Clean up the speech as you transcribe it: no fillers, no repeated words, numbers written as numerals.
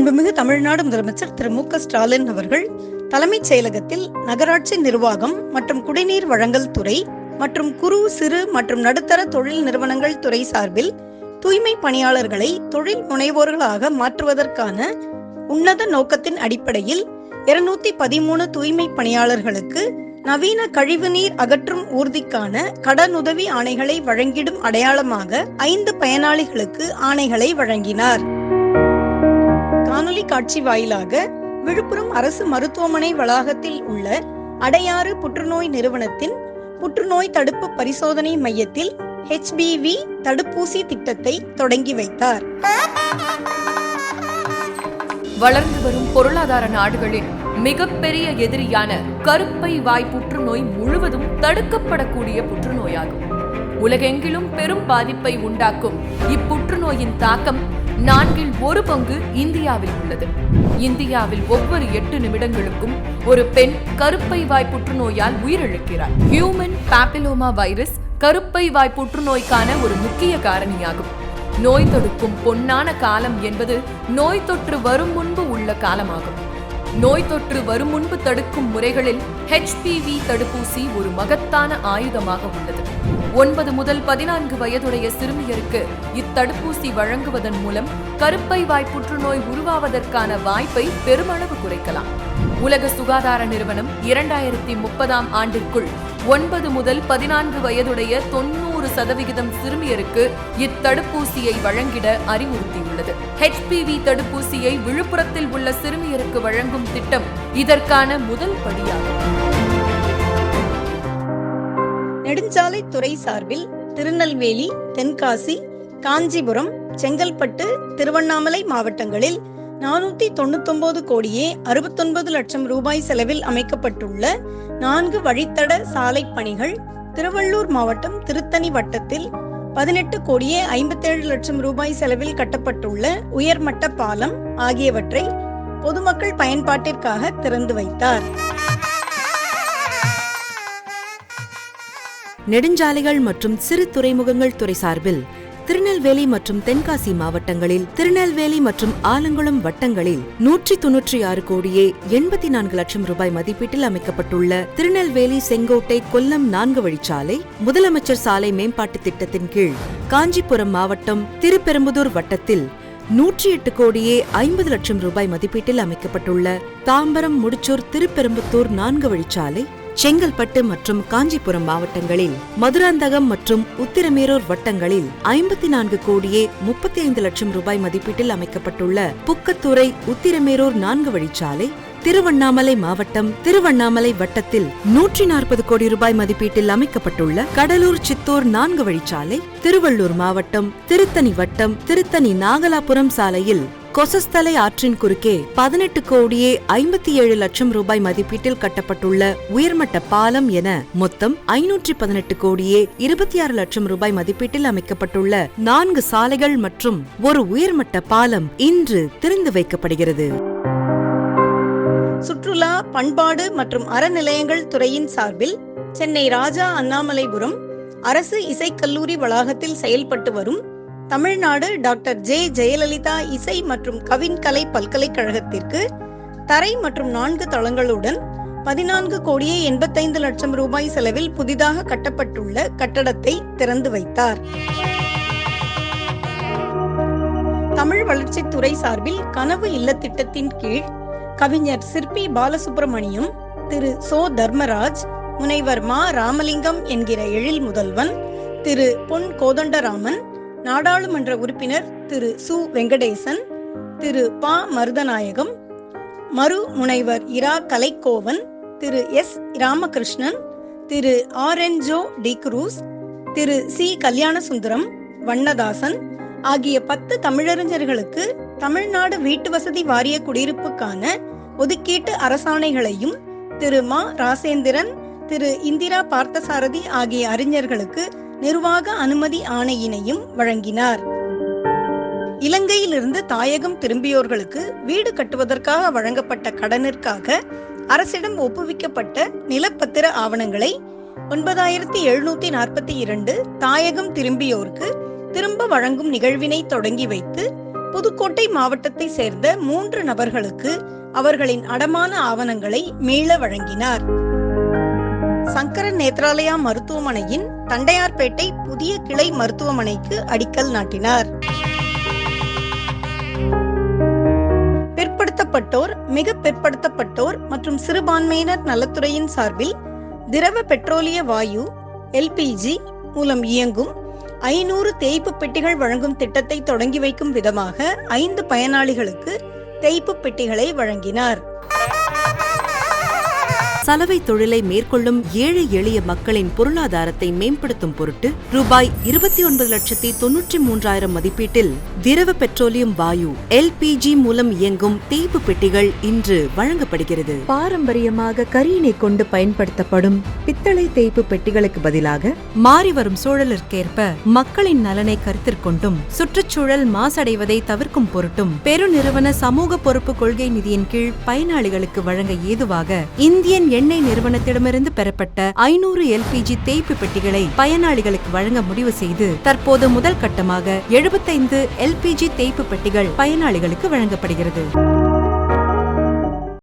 மாண்புமிகு தமிழ்நாடு முதலமைச்சர் திரு மு க ஸ்டாலின் அவர்கள் தலைமைச் செயலகத்தில் நகராட்சி நிர்வாகம் மற்றும் குடிநீர் வழங்கல் துறை மற்றும் குறு சிறு மற்றும் நடுத்தர தொழில் நிறுவனங்கள் துறை சார்பில் தூய்மை பணியாளர்களை தொழில் முனைவோர்களாக மாற்றுவதற்கான உன்னத நோக்கத்தின் அடிப்படையில் 213 தூய்மை பணியாளர்களுக்கு நவீன கழிவுநீர் அகற்றும் ஊர்திக்கான கடனுதவி ஆணைகளை வழங்கிடும் அடையாளமாக 5 பயனாளிகளுக்கு ஆணைகளை வழங்கினார். காணொலி காட்சி வாயிலாக விழுப்புரம் அரசு மருத்துவமனை வளாகத்தில் உள்ள அடையாறு புற்றுநோய் நிறுவனத்தின் புற்றுநோய் தடுப்பு பரிசோதனை மையத்தில் HPV தடுப்பூசி திட்டத்தை தொடங்கி வைத்தார். வளர்ந்து வரும் பொருளாதார நாடுகளின் மிகப்பெரிய எதிரியான கருப்பை வாய் புற்றுநோய் முழுவதும் தடுக்கப்படக்கூடிய புற்றுநோயாகும். உலகெங்கிலும் பெரும் பாதிப்பை உண்டாக்கும் இப்புற்றுநோயின் தாக்கம் 1/4 இந்தியாவில் உள்ளது. இந்தியாவில் ஒவ்வொரு 8 நிமிடங்களுக்கும் ஒரு பெண் கருப்பை வாய் புற்றுநோயால் உயிரிழக்கிறார். ஹியூமன் பாப்பிலோமா வைரஸ் கருப்பை வாய் புற்றுநோய்க்கான ஒரு முக்கிய காரணியாகும். நோய் தடுக்கும் பொன்னான காலம் என்பது நோய் தொற்று வரும் முன்பு உள்ள காலமாகும். நோய் தொற்று வரும் முன்பு தடுக்கும் முறைகளில் HPV தடுப்பூசி ஒரு மகத்தான ஆயுதமாக உள்ளது. 9 முதல் 14 வயதுடைய சிறுமியருக்கு இத்தடுப்பூசி வழங்குவதன் மூலம் கருப்பை வாய் புற்றுநோய் உருவாவதற்கான வாய்ப்பை பெருமளவு குறைக்கலாம். உலக சுகாதார நிறுவனம் 2030ஆம் ஆண்டிற்குள் 9 முதல் 14 வயதுடைய 90% சிறுமியருக்கு இத்தடுப்பூசியை வழங்கிட அறிவுறுத்தியுள்ளது. HPV தடுப்பூசியை விழுப்புரத்தில் உள்ள சிறுமியருக்கு வழங்கும் திட்டம் இதற்கான முதல் படியாகும். நெடுஞ்சாலைத்துறை சார்பில் திருநெல்வேலி, தென்காசி, காஞ்சிபுரம், செங்கல்பட்டு, திருவண்ணாமலை மாவட்டங்களில் 499 கோடியே 69 லட்சம் ரூபாய் செலவில் அமைக்கப்பட்டுள்ள 4 வழித்தட சாலை பணிகள், திருவள்ளூர் மாவட்டம் திருத்தணி வட்டத்தில் 18 கோடியே 57 லட்சம் ரூபாய் செலவில் கட்டப்பட்டுள்ள உயர்மட்ட பாலம் ஆகியவற்றை பொதுமக்கள் பயன்பாட்டிற்காக திறந்து வைத்தார். நெடுஞ்சாலைகள் மற்றும் சிறு துறைமுகங்கள் துறை சார்பில் திருநெல்வேலி மற்றும் தென்காசி மாவட்டங்களில், திருநெல்வேலி மற்றும் ஆலங்குளம் வட்டங்களில் 196 கோடியே 84 லட்சம் ரூபாய் மதிப்பீட்டில் அமைக்கப்பட்டுள்ள திருநெல்வேலி செங்கோட்டை கொல்லம் 4 வழிச்சாலை, முதலமைச்சர் சாலை மேம்பாட்டு திட்டத்தின் கீழ் காஞ்சிபுரம் மாவட்டம் திருப்பெரும்புதூர் வட்டத்தில் 108 கோடியே 50 லட்சம் ரூபாய் மதிப்பீட்டில் அமைக்கப்பட்டுள்ள தாம்பரம் முடிச்சூர் திருப்பெரும்புத்தூர் 4 வழிச்சாலை, செங்கல்பட்டு மற்றும் காஞ்சிபுரம் மாவட்டங்களில் மதுராந்தகம் மற்றும் உத்திரமேரூர் வட்டங்களில் 54 கோடியே 35 லட்சம் ரூபாய் மதிப்பீட்டில் அமைக்கப்பட்டுள்ள புக்கத்துறை உத்திரமேரூர் 4 வழிச்சாலை, திருவண்ணாமலை மாவட்டம் திருவண்ணாமலை வட்டத்தில் 140 கோடி ரூபாய் மதிப்பீட்டில் அமைக்கப்பட்டுள்ள கடலூர் சித்தூர் 4 வழிச்சாலை, திருவள்ளூர் மாவட்டம் திருத்தணி வட்டம் திருத்தணி நாகலாபுரம் சாலையில் கொசஸ்தலை ஆற்றின் குறுக்கே 18 கோடியே 57 லட்சம் ரூபாய் மதிப்பீட்டில் கட்டப்பட்டுள்ள உயர்மட்ட பாலம் என மொத்தம் 518 கோடியே 26 லட்சம் ரூபாய் மதிப்பீட்டில் அமைக்கப்பட்டுள்ள 4 சாலைகள் மற்றும் ஒரு உயர்மட்ட பாலம் இன்று திறந்து வைக்கப்படுகிறது. சுற்றுலா, பண்பாடு மற்றும் அறநிலையங்கள் துறையின் சார்பில் சென்னை ராஜா அண்ணாமலைபுரம் அரசு இசைக்கல்லூரி வளாகத்தில் செயல்பட்டு வரும் தமிழ்நாடு டாக்டர் ஜே ஜெயலலிதா இசை மற்றும் கவின்கலை பல்கலைக்கழகத்திற்கு தரை மற்றும் 4 தளங்களுடன் 14 கோடியே 85 லட்சம் ரூபாய் செலவில் புதிதாக கட்டப்பட்டுள்ள கட்டடத்தை திறந்து வைத்தார். தமிழ் வளர்ச்சித்துறை சார்பில் கனவு இல்ல திட்டத்தின் கீழ் கவிஞர் சிற்பி பாலசுப்ரமணியம், திரு சோ தர்மராஜ், முனைவர் மா ராமலிங்கம் என்கிற எழில் முதல்வன், திரு பொன் கோதண்டராமன், நாடாளுமன்ற உறுப்பினர் திரு சு வெங்கடேசன், திரு பா மருதநாயகம், மறு முனைவர் இரா கலைக்கோவன், திரு எஸ் ராமகிருஷ்ணன், திரு ஆரென்ஜோ டி குரூஸ், திரு சி கல்யாணசுந்தரம், வண்ணதாசன் ஆகிய 10 தமிழறிஞர்களுக்கு தமிழ்நாடு வீட்டு வசதி வாரிய குடியிருப்புக்கான ஒதுக்கீட்டு அரசாணைகளையும், திரு மா ராசேந்திரன், திரு இந்திரா பார்த்தசாரதி ஆகிய அறிஞர்களுக்கு நிர்வாக அனுமதி ஆணையினையும் வழங்கினார். இலங்கையிலிருந்து தாயகம் திரும்பியோர்களுக்கு வீடு கட்டுவதற்காக வழங்கப்பட்ட கடனிற்காக அரசிடம் ஒப்புவிக்கப்பட்ட நிலப்பத்திர ஆவணங்களை 9742 தாயகம் திரும்பியோருக்கு திரும்ப வழங்கும் நிகழ்வினை தொடங்கி வைத்து புதுக்கோட்டை மாவட்டத்தை சேர்ந்த 3 நபர்களுக்கு அவர்களின் அடமான ஆவணங்களை மீள வழங்கினார். சங்கரன் நேத்ராலயா மருத்துவமனையின் தண்டையார்பேட்டை புதிய கிளை மருத்துவமனைக்கு அடிக்கல் நாட்டினார். பிற்படுத்தப்பட்டோர், மிக பிற்படுத்தப்பட்டோர் மற்றும் சிறுபான்மையினர் நலத்துறையின் சார்பில் திரவ பெட்ரோலிய வாயு LPG மூலம் இயங்கும் 500 தேய்ப்பு பெட்டிகள் வழங்கும் திட்டத்தை தொடங்கி வைக்கும் விதமாக 5 பயனாளிகளுக்கு தேய்ப்பு பெட்டிகளை வழங்கினார். சலவை தொழிலை மேற்கொள்ளும் ஏழை எளிய மக்களின் பொருளாதாரத்தை மேம்படுத்தும் பொருட்டு ரூபாய் 29,93,000 மதிப்பீட்டில் திரவ பெட்ரோலியம் வாயு LPG மூலம் இயங்கும் தேய்ப்பு பெட்டிகள் இன்று வழங்கப்படுகிறது. பாரம்பரியமாக கரியினை கொண்டு பயன்படுத்தப்படும் பித்தளை தேய்ப்பு பெட்டிகளுக்கு பதிலாக மாறி வரும் சூழலிற்கேற்ப மக்களின் நலனை கருத்தில் கொண்டும் சுற்றுச்சூழல் மாசடைவதை தவிர்க்கும் பொருட்டும் பெருநிறுவன சமூக பொறுப்பு கொள்கை நிதியின் கீழ் பயனாளிகளுக்கு வழங்க ஏதுவாக இந்தியன் எண்ணெய் நிறுவனத்திடமிருந்து பெறப்பட்ட 500 LPG தேய்ப்பு பெட்டிகளை பயனாளிகளுக்கு வழங்க முடிவு செய்து தற்போது முதல் கட்டமாக 75 LPG தேய்ப்பு பெட்டிகள் பயனாளிகளுக்கு வழங்கப்படுகிறது.